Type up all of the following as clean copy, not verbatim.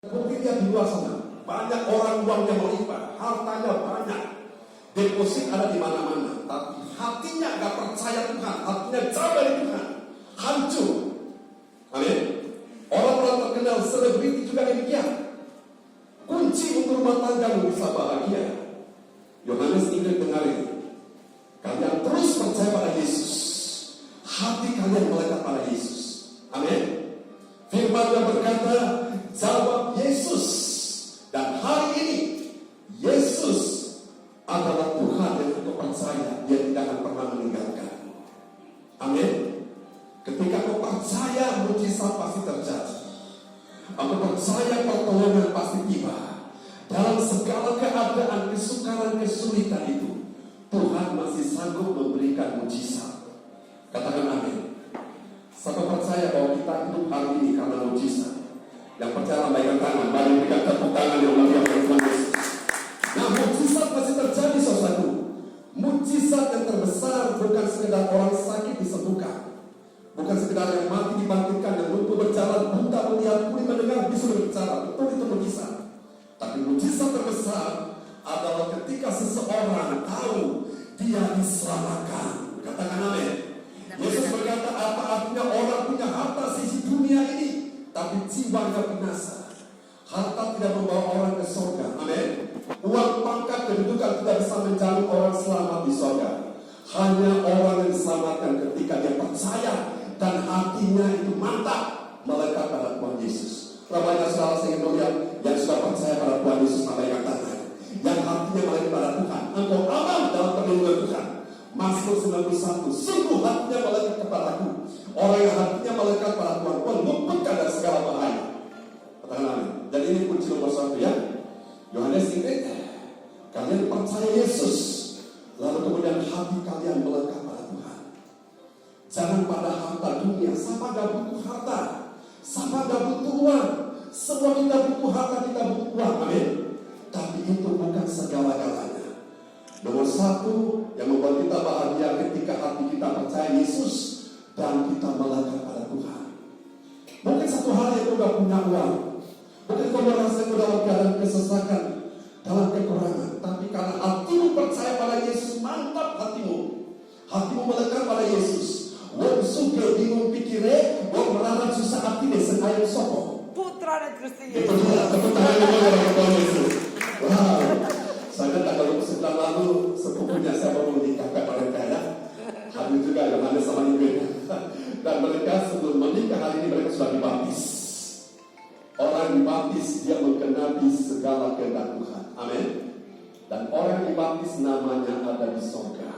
Mungkin dia di luar sana, banyak orang uangnya melimpah, hartanya banyak, deposit ada di mana-mana, tapi hatinya gak percaya Tuhan, hatinya jauh dari Tuhan, hancur. Amin. Orang-orang terkenal, selebriti juga demikian. Kunci untuk rumah tanggamu bisa bahagia. Yohanes Ingrid dengarin, kalian terus percaya pada Yesus, hati kalian melekat pada Yesus. Amin. Firman-Nya berkata, jawab Yesus. Dan hari ini Yesus adalah Tuhan yang kau percaya, Dia tidak akan pernah meninggalkan. Amin. Ketika kau percaya, mujizat pasti terjadi. Aku percaya pertolongan pasti tiba. Dalam segala keadaan, kesukaran, kesulitan itu, Tuhan masih sanggup memberikan mujizat. Katakan amin. Saya percaya bahwa kita hidup hari ini karena mujizat. Yang percaya lambaikan tangan, mari berikan tepuk tangan yang mulia bagi Tuhan Yesus. Nah, mujizat pasti terjadi, saudaraku. Mujizat yang terbesar bukan sekedar orang sakit disembuhkan, bukan sekedar yang mati dibangkitkan, yang lumpuh berjalan, buta melihat, tuli mendengar, bisu berbicara. Betul, itu mujizat. Tapi mujizat terbesar adalah ketika seseorang tahu dia diselamatkan. Katakan amin. Yesus berkata, apa artinya orang punya harta sisi dunia ini, tapi jiwanya binasa? Harta tidak membawa orang ke surga. Amin. Uang, pangkat, kedudukan tidak bisa menjamin orang selamat di surga. Hanya orang yang diselamatkan ketika dia percaya dan hatinya itu mantap melekat pada Tuhan Yesus. Ramainya saudara saya melihat yang sudah percaya pada Tuhan Yesus, lambaikan tangan. Yang hatinya melekat pada Tuhan, engkau aman dalam perlindungan Tuhan. Mazmur 91, sungguh hatinya melekat kepadaku. Orang yang hatinya melekat pada Tuhan pun luputkan dari segala bahaya. Katakan amin. Dan ini kunci nomor 1 ya. Yohanes Ingrid, kalian percaya Yesus, lalu kemudian hati kalian melekat pada Tuhan. Jangan pada harta dunia. Siapa gak butuh harta? Siapa gak butuh uang? Semua kita butuh harta, kita butuh uang. Amin. Tapi itu bukan segala-galanya. Nomor 1 yang membuat kita bahagia ketika hati kita percaya Yesus dan kita melekat pada Tuhan. Mungkin satu hari kau gak punya uang, mungkin kau merasa kau dalam keadaan kesesakan, dalam kekurangan, tapi karena hatimu percaya pada Yesus, mantap hatimu melekat pada Yesus. Wong suge bingung pikire, wong melarat susah hati desen ayam sopo. Putra dan Kristi Yesus. Itu dia, tepuk tangan kepada Tuhan Yesus. Wow. Saya tak kalau sebulan lalu sepupunya saya baru menikahkan mereka ya. Habis juga Yohanes sama Ingrid. Dan mereka sebelum menikah hari ini mereka sudah dibaptis. Orang dibaptis dia menggenapi segala kehendak Tuhan. Amin. Dan orang dibaptis namanya ada di surga.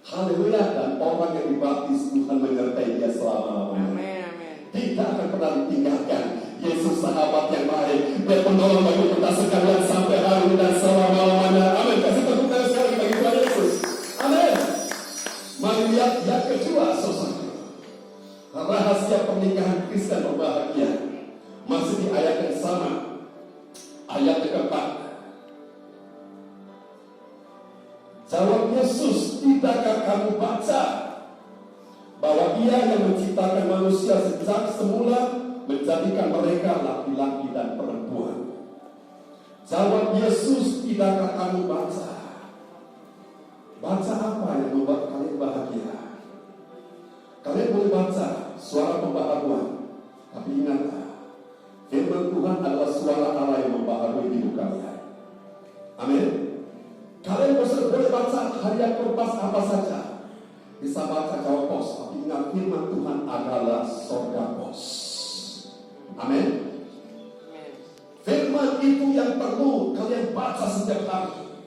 Haleluya. Dan orang yang dibaptis Tuhan menyertai dia selama-lamanya. Amin. Tidak akan pernah ditinggalkan. Yesus sahabat yang baik, Dia penolong bagi kita sekalian sampai hari dan selama-lamanya. Amin. Kasih tepuk tangan sekali bagi Tuhan Yesus. Amin. Mari lihat yang kedua, saudara. Rahasia pernikahan Kristen berbahagia masih di ayat yang sama, ayat yang keempat. Jawab Yesus, tidakkah kamu baca bahwa Dia yang menciptakan manusia sejak semula menjadikan mereka laki-laki dan perempuan? Jawab Yesus, tidakkah kamu baca? Baca apa yang membuat kalian bahagia? Kalian boleh baca suara pembaharuan, tapi ingatlah, firman Tuhan adalah suara Allah yang membaharui hidup kalian. Amin. Kalian boleh baca harian Kompas apa saja, bisa baca Jawa Pos, tapi ingat firman Tuhan adalah surga pos. Amin. Firman itu yang perlu kalian baca setiap hari.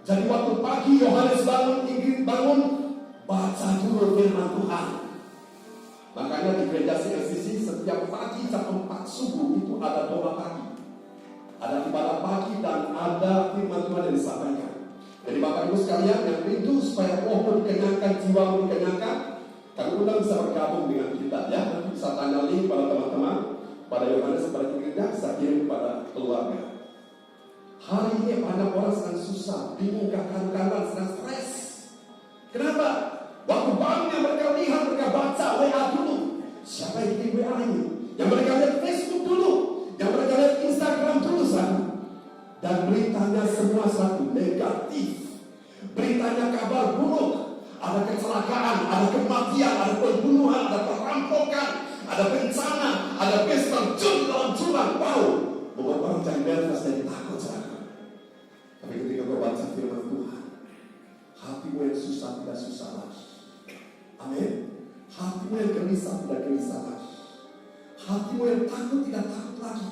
Jadi waktu pagi Yohanes bangun, Ingrid bangun, baca dulu firman Tuhan. Makanya di gereja CLCC setiap pagi jam 4 subuh itu ada doa pagi, ada ibadah pagi, dan ada firman Tuhan yang disampaikan. Jadi Bapak Ibu sekalian yang rindu supaya rohmu dikenyangkan, jiwamu dikenyangkan, kami undang bisa bergabung dengan kita ya. Nanti bisa tanya link pada teman-teman, pada Yohanes, pada gereja, bisa kirim kepada keluarga. Hari ini banyak orang sedang susah, bingung, kanan-kanan, sedang stres. Kenapa? Waktu bangun yang mereka lihat, mereka baca WA dulu. Siapa yang bikin WA ini? Yang mereka lihat Facebook dulu. Yang mereka negatif. Beritanya kabar buruk. Ada kecelakaan, ada kematian, ada pembunuhan, ada perampokan, ada bencana, ada pesta terjun dalam jurang. Wow, membuat orang jadi nervous dan takut saudara. Tapi ketika kau baca firman Tuhan, hatimu yang susah tidak susah lagi. Amin. Hatimu yang gelisah tidak gelisah lagi. Hatimu yang takut tidak takut lagi.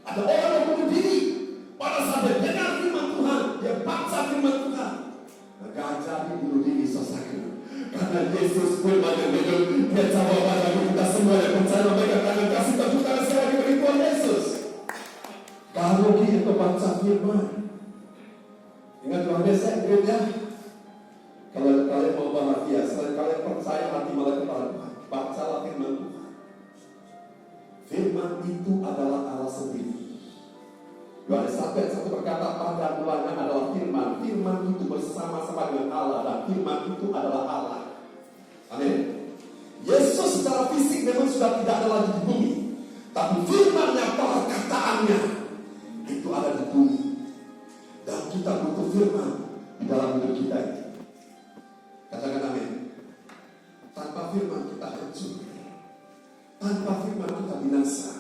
Ada orang yang bunuh diri pada saat dia dengar firman Tuhan, dia baca firman Tuhan. Gak jadi bunuh diri sesakan. Karena Yesus firman yang hidup, dia jawab pada kita semua yang percaya mereka akan kasih tepuk tangan sekali bagi Tuhan Yesus. Kalau kita baca firman, ingat Yohanes ya, kalau kalian mau bahagia, selain kalian percaya hati malah kepada Tuhan, bacalah firman Tuhan. Firman itu adalah Allah sendiri. Yohanes 1 berkata, pada mulanya adalah firman. Firman itu bersama-sama dengan Allah, dan firman itu adalah Allah. Amin. Yesus secara fisik memang sudah tidak ada lagi di bumi, tapi firman-Nya, perkataannya itu ada di bumi. Dan kita butuh firman di dalam hidup kita ini. Katakan amin. Tanpa firman kita hancur. Tanpa firman kita binasa.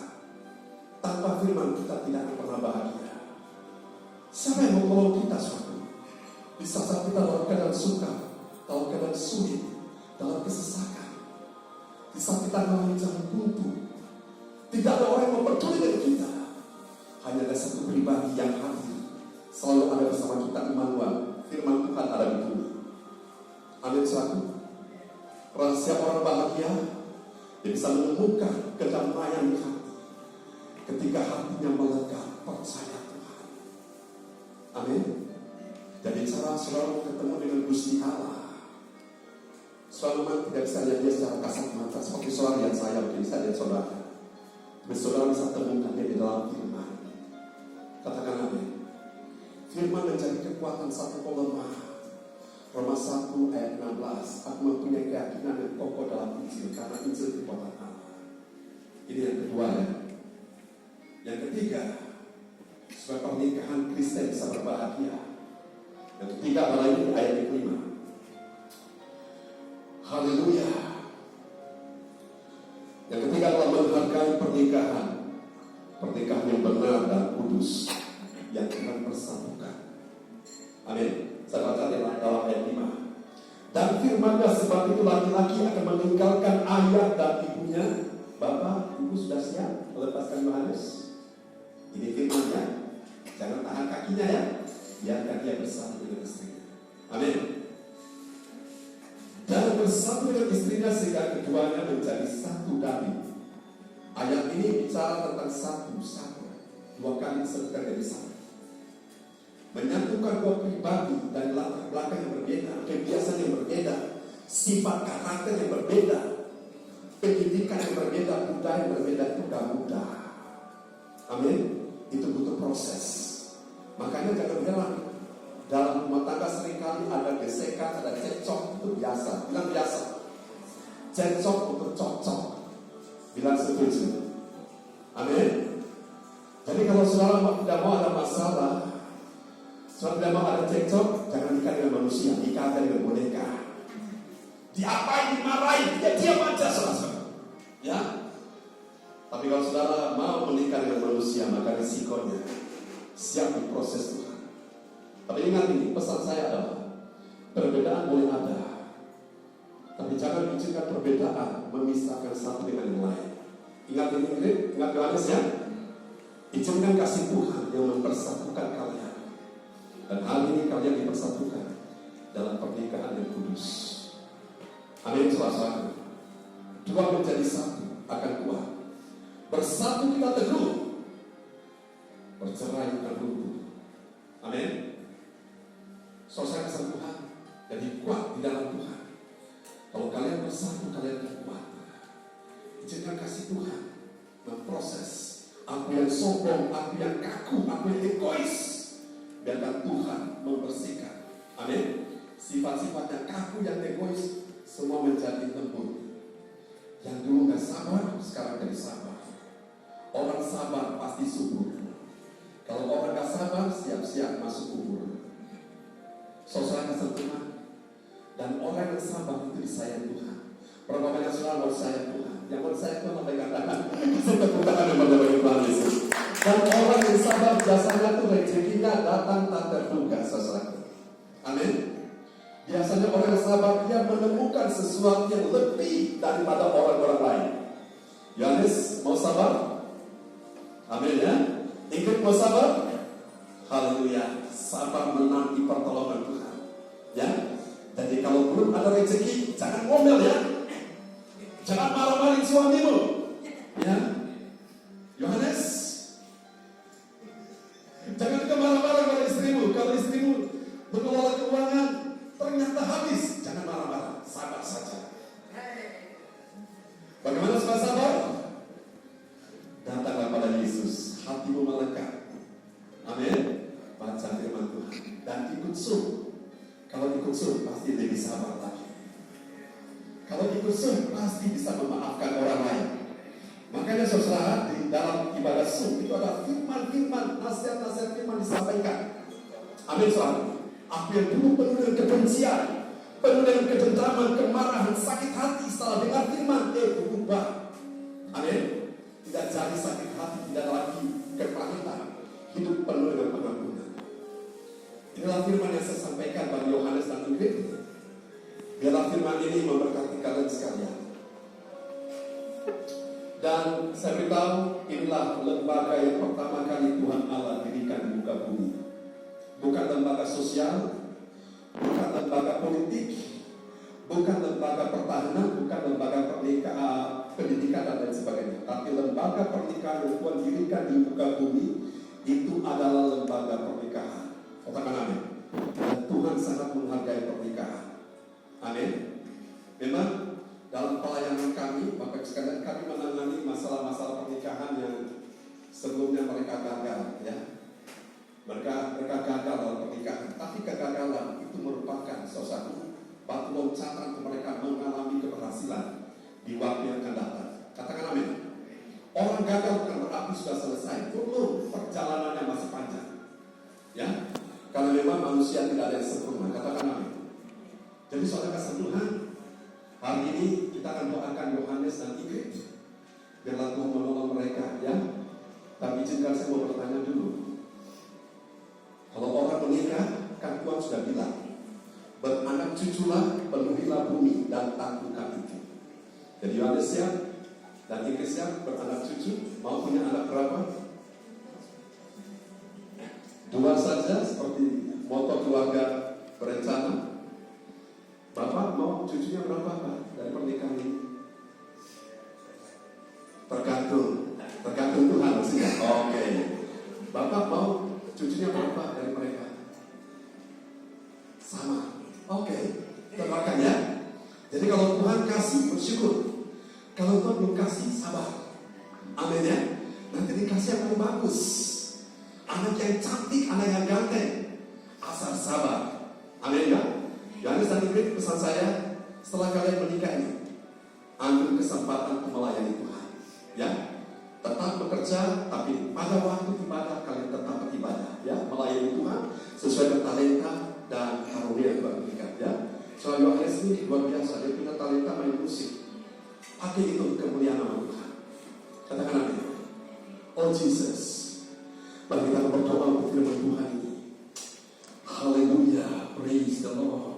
Tanpa firman kita tidak akan pernah bahagia. Siapa yang mau tolong kita suatu? Di saat kita dalam keadaan suka, dalam keadaan sulit, dalam kesesakan, di saat kita dalam jalan buntu, tidak ada orang yang peduli dengan kita. Hanya ada satu pribadi yang hadir, selalu ada bersama kita, Immanuel. Firman Tuhan ada di bumi. Amin suatu. Rahasia orang bahagia, dia bisa menemukan kedamaian di hati ketika hatinya melekat percaya Tuhan. Amin. Jadi cara selalu ketemu dengan Gusti Allah, selalu memang tidak bisa lihat dia secara kasat mata. Seperti saudara lihat saya, mungkin bisa lihat saudara. Tapi saudara bisa temukan dia di dalam firman. Katakan amin. Firman menjadi kekuatan satu pelemah. Roma 1 ayat 16. Aku mempunyai keyakinan yang kokoh dalam Injil, karena Injil kekuatan Allah. Ini yang kedua ya. Yang ketiga, supaya pernikahan Kristen bisa berbahagia. Yang ketiga adalah ini ayat yang kelima. Haleluya. Yang ketiga adalah menghargai pernikahan. Pernikahan yang benar dan kudus, yang akan bersatukan. Amin. Saya baca dalam ayat 5. Dan firman-Nya, sebab itu laki-laki akan meninggalkan ayah dan ibunya. Bapak, ibu sudah siap melepaskan Yohanes? Ini firman-Nya. Jangan tahan kakinya ya. Biarkan dia bersatu dengan istrinya. Amin. Dan bersatu dengan istrinya sehingga keduanya menjadi satu daging. Ayat ini bicara tentang satu. Dua kali disebutkan dari satu. Menyatukan dua pribadi dari latar belakang yang berbeda, kebiasaan yang berbeda, sifat karakter yang berbeda, pendidikan yang berbeda, budaya yang berbeda, itu gak mudah. Amin. Itu butuh proses. Makanya jangan heran, dalam rumah tangga seringkali ada gesekan, ada cekcok, itu biasa. Bilang biasa. Cekcok untuk cocok. Bilang setuju. Amin. Jadi kalau saudara tidak mau ada masalah, saudara tidak mau ada cekcok, jangan nikah dengan manusia, nikah dengan boneka. Diapain, dimarahin, dia diam aja saudara. Ya. Tapi kalau saudara mau menikah dengan manusia, maka risikonya siap diproses Tuhan. Tapi ingat ini, pesan saya adalah perbedaan boleh ada, tapi jangan izinkan perbedaan memisahkan satu dengan yang lain. Ingat ini, ingat Yohanes ya. Izinkan kasih Tuhan yang mempersatukan kalian. Dan hal ini kalian dipersatukan dalam pernikahan yang kudus. Amin, saudara. Dua menjadi satu akan kuat. Bersatu kita teguh, bercerai akan runtuh. Amin. Saudara kesan Tuhan, jadi kuat di dalam Tuhan. Kalau kalian bersatu, kalian akan kuat. Izinkan kasih Tuhan memproses aku yang sombong, aku yang kaku, aku yang egois. Biarkan Tuhan membersihkan. Amin. Sifat-sifat yang kaku, yang egois, semua menjadi lembut. Yang dulu gak sabar, sekarang jadi sabar. Orang sabar pasti subur. Kalau orang gak sabar, siap-siap masuk kubur. Saudara kasih Tuhan. Dan orang yang sabar itu disayang Tuhan. Berapa banyak saudara mau sayang Tuhan? Yang mau sayang Tuhan sampai katakan, kasih tepuk tangan yang bagi Tuhan Yesus. Dan orang yang sabar biasanya tuh rezekinya datang tak terduga, saudara. Amin. Biasanya orang yang sabar dia menemukan sesuatu yang lebih daripada orang-orang lain. Yohanes mau sabar? Amin ya. Ingrid mau sabar? Haleluya. Sabar menanti pertolongan Tuhan. Ya. Jadi kalau belum ada rezeki, jangan ngomel ya. Jangan marah-marahin suamimu. Ya. Yohanes, jangan juga marah-marah pada istrimu. Kalau istrimu mengelola keuangan ternyata habis, jangan marah-marah, sabar saja. Bagaimana supaya sabar? Datanglah pada Yesus, hatimu melekat. Amin. Baca firman Tuhan dan ikut suruh. Kalau ikut suruh pasti lebih sabar lagi. Kalau ikut suruh pasti bisa memaafkan orang lain. Makanya saudara, di dalam ibadah suruh itu ada firman-firman, nasihat-nasihat firman disampaikan. Amin saudara. Apa yang dulu penuh dengan kebencian, penuh dengan kedendaman, kemarahan, sakit hati, setelah dengar firman, berubah. Amin. Tidak jadi sakit hati, tidak lagi kepahitan, hidup penuh dengan pengampunan. Inilah firman yang saya sampaikan bagi Yohanes dan Ingrid. Biarlah firman ini memberkati kalian sekalian. Dan saya beritahu, inilah lembaga yang pertama kali Tuhan Allah dirikan di muka bumi. Bukan lembaga sosial, bukan lembaga politik, bukan lembaga pertahanan, bukan lembaga pendidikan dan lain sebagainya. Tapi lembaga pernikahan yang Tuhan dirikan di muka bumi itu adalah lembaga pernikahan. Katakan amin. Dan Tuhan sangat menghargai pernikahan. Amin. Memang dalam pelayanan kami, Bapak sekalian, kami menangani masalah-masalah pernikahan yang sebelumnya mereka gagal, ya. Mereka gagal dalam pernikahan, tapi kegagalan itu merupakan sesuatu batu loncatan mereka mengalami keberhasilan di waktu yang akan datang. Katakan amin. Orang gagal bukan berarti sudah selesai, belum, perjalanannya masih panjang, ya. Karena memang manusia tidak ada yang sempurna. Katakan amin. Jadi saudara kasih Tuhan, hari ini kita akan doakan Yohanes dan Ingrid. Biarlah Tuhan menolong mereka, ya. Tapi izinkan saya mau bertanya dulu. Kalau orang menikah, kan Tuhan sudah bilang, beranak cuculah, penuhilah bumi dan taklukkan itu. Jadi Yohanes siap dan Ingrid siap beranak cucu. Mau punya anak berapa? 2 saja, seperti moto keluarga berencana. Bapak mau cucunya berapa Pak dari pernikahan ini? Tergantung Tuhan maksudnya. Oke. Bapak mau cucunya berapa dari mereka? Sama. Oke. Termakan ya. Jadi kalau Tuhan kasih, bersyukur. Kalau Tuhan belum kasih, sabar. Amin ya. Nanti dikasih yang paling bagus. Anak yang cantik, anak yang ganteng. Asal sabar. Amin ya. Yohanes dan Ingrid, pesan saya, setelah kalian menikah ini, ambil kesempatan untuk melayani Tuhan. Ya, tetap bekerja, tapi pada waktu ibadah kalian tetap beribadah. Ya, melayani Tuhan sesuai dengan talenta dan karunia yang Tuhan berikan. Ya, soal Yohanes ini luar biasa, dia punya talenta main musik. Pakai itu untuk kemuliaan nama Tuhan. Katakan amin. Oh Jesus, mari kita berdoa untuk firman Tuhan ini. Haleluya, praise the Lord.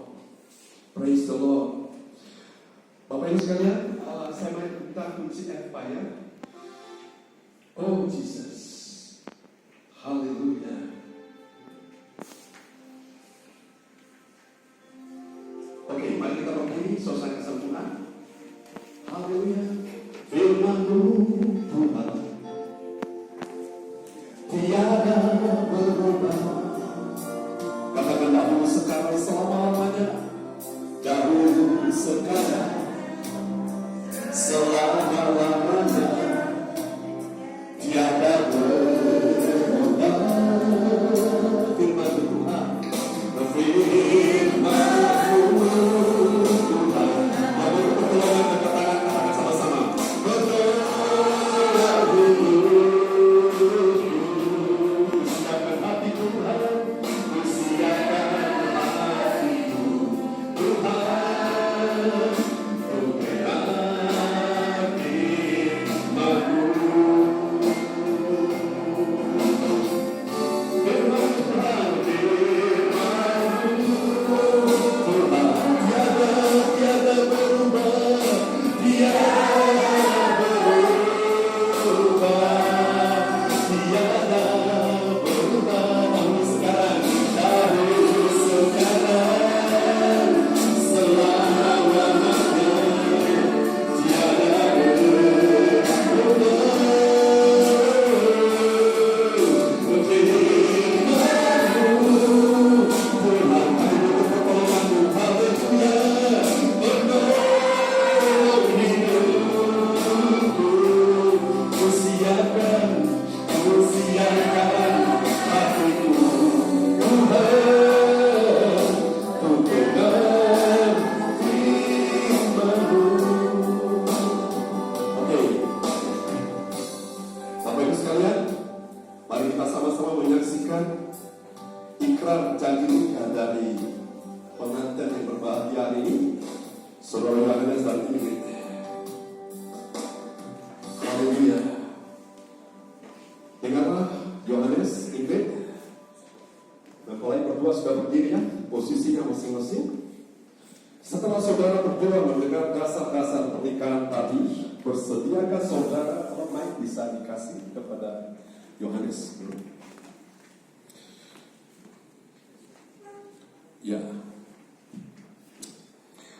Praise the Lord. Bapak Ibu sekalian, saya minta kunci F ya. Oh Jesus, haleluya. Oke, mari kita berdiri, suasana kesempurnaan. Haleluya. Firman-Mu Tuhan tiada berubah. Katakan dahulu, sekarang, selama-lamanya. Dahulu, sekarang, selama-lamanya, tiada berubah. Firman Tuhan, firman-Mu Tuhan. Mari pertolongan dan katakan sama-sama. Berdoa siapkan hati Tuhan, siapkan hati. Mari kita sama-sama menyaksikan ikrar janji nikah dari pengantin yang berbahagia hari ini, Saudara Yohanes dan Ingrid. Haleluya. Dengarlah Yohanes, Ingrid. Mempelai berdua sudah berdiri ya, posisinya masing-masing. Setelah saudara berdua mendengar dasar-dasar pernikahan tadi, bersediakah saudara, kalau baik bisa dikasih kepada Yohanes? Ya.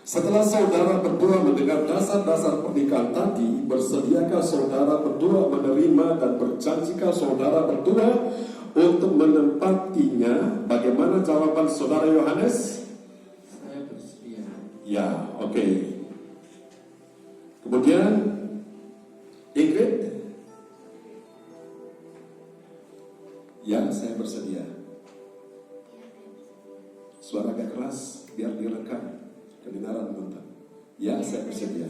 Setelah saudara berdua mendengar dasar-dasar pernikahan tadi, bersediakah saudara berdua menerima dan berjanjikah saudara berdua untuk menempatinya? Bagaimana jawaban saudara Yohanes? Saya bersedia. Ya, oke. Kemudian Ingrid? Ya, saya bersedia. Suara agak keras biar direkam kedengaran teman-teman. Ya, saya bersedia.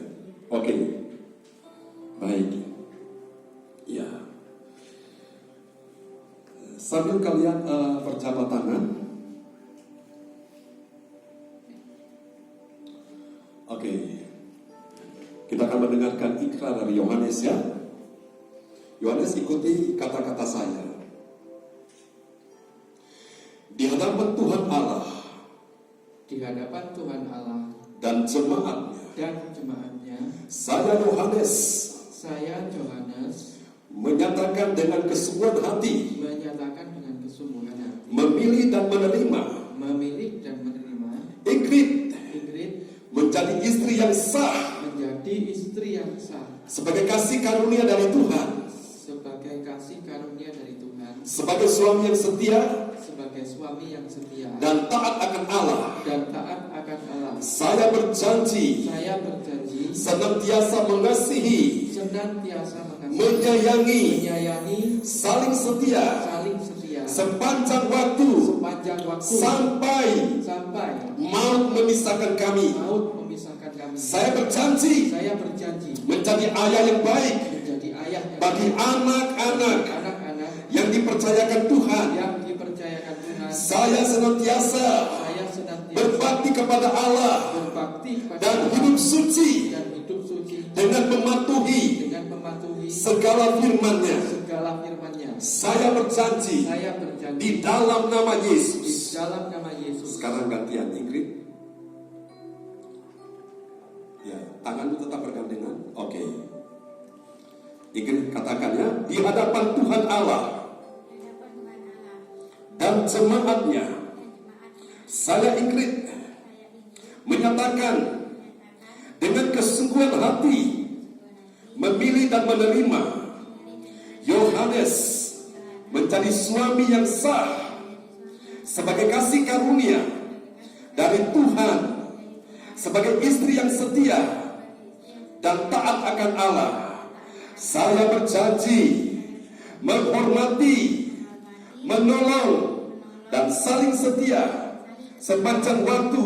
Oke. Baik. Ya. Sambil kalian berjabat tangan. Oke. Kita akan mendengarkan ikrar dari Yohanes ya. Yohanes, ikuti kata-kata saya. Di hadapan Tuhan Allah dan jemaatnya, saya Yohanes menyatakan dengan kesungguhan hati, memilih dan menerima Ingrid menjadi istri yang sah sebagai kasih karunia dari Tuhan, sebagai suami yang setia dan taat akan Allah. Saya berjanji senantiasa mengasihi, menyayangi, saling setia sepanjang waktu sampai maut memisahkan kami. Saya berjanji menjadi ayah yang baik bagi anak-anak yang dipercayakan Tuhan. Saya senantiasa berbakti kepada Allah dan hidup suci dengan mematuhi segala firman-Nya. Saya berjanji di dalam nama Yesus. Sekarang gantian Ingrid. Ya, tanganmu tetap bergandengan. Oke. Ingrid katakannya, di hadapan Tuhan Allah dan jemaatnya, saya Ingrid menyatakan dengan kesungguhan hati, memilih dan menerima Yohanes menjadi suami yang sah sebagai kasih karunia dari Tuhan, sebagai istri yang setia dan taat akan Allah. Saya berjanji menghormati, menolong dan saling setia sepanjang waktu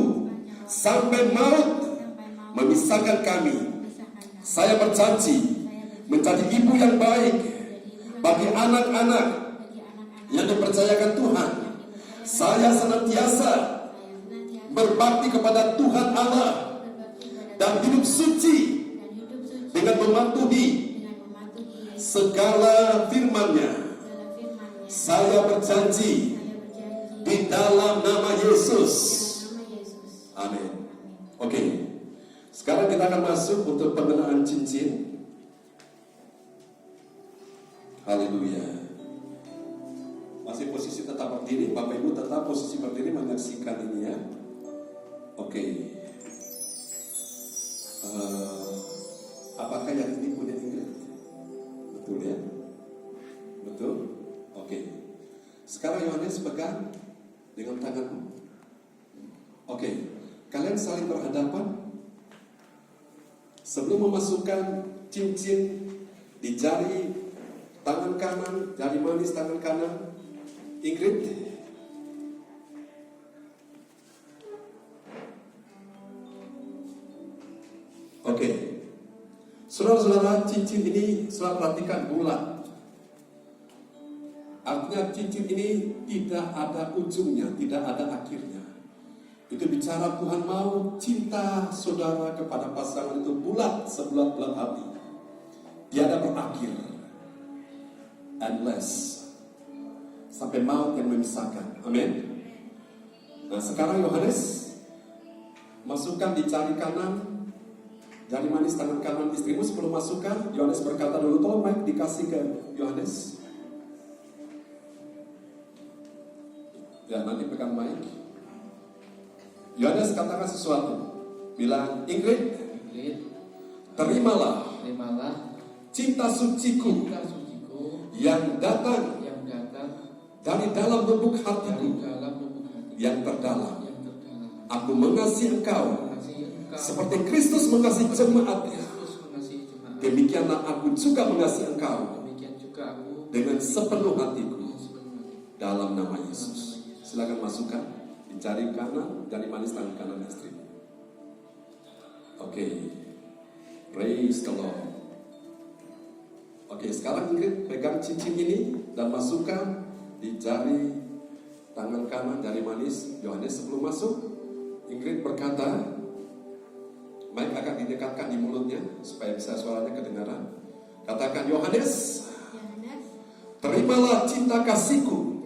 sampai maut memisahkan kami. Saya berjanji menjadi ibu yang baik bagi anak-anak yang dipercayakan Tuhan. Saya senantiasa berbakti kepada Tuhan Allah dan hidup suci dengan mematuhi segala firman-Nya. Saya berjanji di dalam nama Yesus. Amin. Oke. Sekarang kita akan masuk untuk pengenaan cincin. Haleluya. Masih posisi tetap berdiri, Bapak Ibu tetap posisi berdiri menyaksikan ini ya. Oke. Apakah yang ini punya Ingrid? Betul ya? Betul? Oke. Sekarang Yohanes pegang dengan tanganmu. Oke. Kalian saling berhadapan. Sebelum memasukkan cincin di jari tangan kanan, jari manis tangan kanan, Ingrid, oke. Saudara-saudara, cincin ini saudara perhatikan bulat. Artinya cincin ini tidak ada ujungnya, tidak ada akhirnya. Itu bicara Tuhan mau cinta saudara kepada pasangan itu bulat sebulat-bulat hati. Tiada berakhir. Endless. Sampai maut yang memisahkan. Amin. Nah sekarang Yohanes masukkan di jari kanan, jari manis tangan kanan istrimu. Sebelum masukkan, Yohanes berkata dulu, tolong Mike dikasih ke Yohanes. Ya nanti pegang mic. Yohanes katakan sesuatu. Bilang, Ingrid, terimalah cinta suciku yang datang dari dalam lubuk hatiku yang terdalam. Aku mengasihi engkau seperti Kristus mengasihi jemaatnya. Demikianlah aku juga mengasihi engkau dengan sepenuh hatiku dalam nama Yesus. Silakan masukkan di jari kanan, jari manis tangan kanan istri. Oke. Praise the Lord. Oke, sekarang Ingrid pegang cincin ini dan masukkan di jari tangan kanan, jari manis Yohanes. Sebelum masuk, Ingrid berkata, mic akan didekatkan di mulutnya supaya bisa suaranya kedengaran. Katakan, Yohanes, terimalah cinta kasihku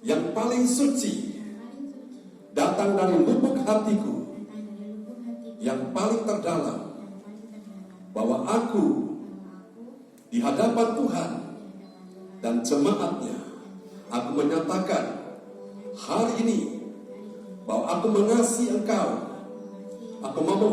yang paling suci datang dari lubuk hatiku yang paling terdalam, bahwa aku di hadapan Tuhan dan jemaatnya, aku menyatakan hari ini bahwa aku mengasihi engkau. Aku mau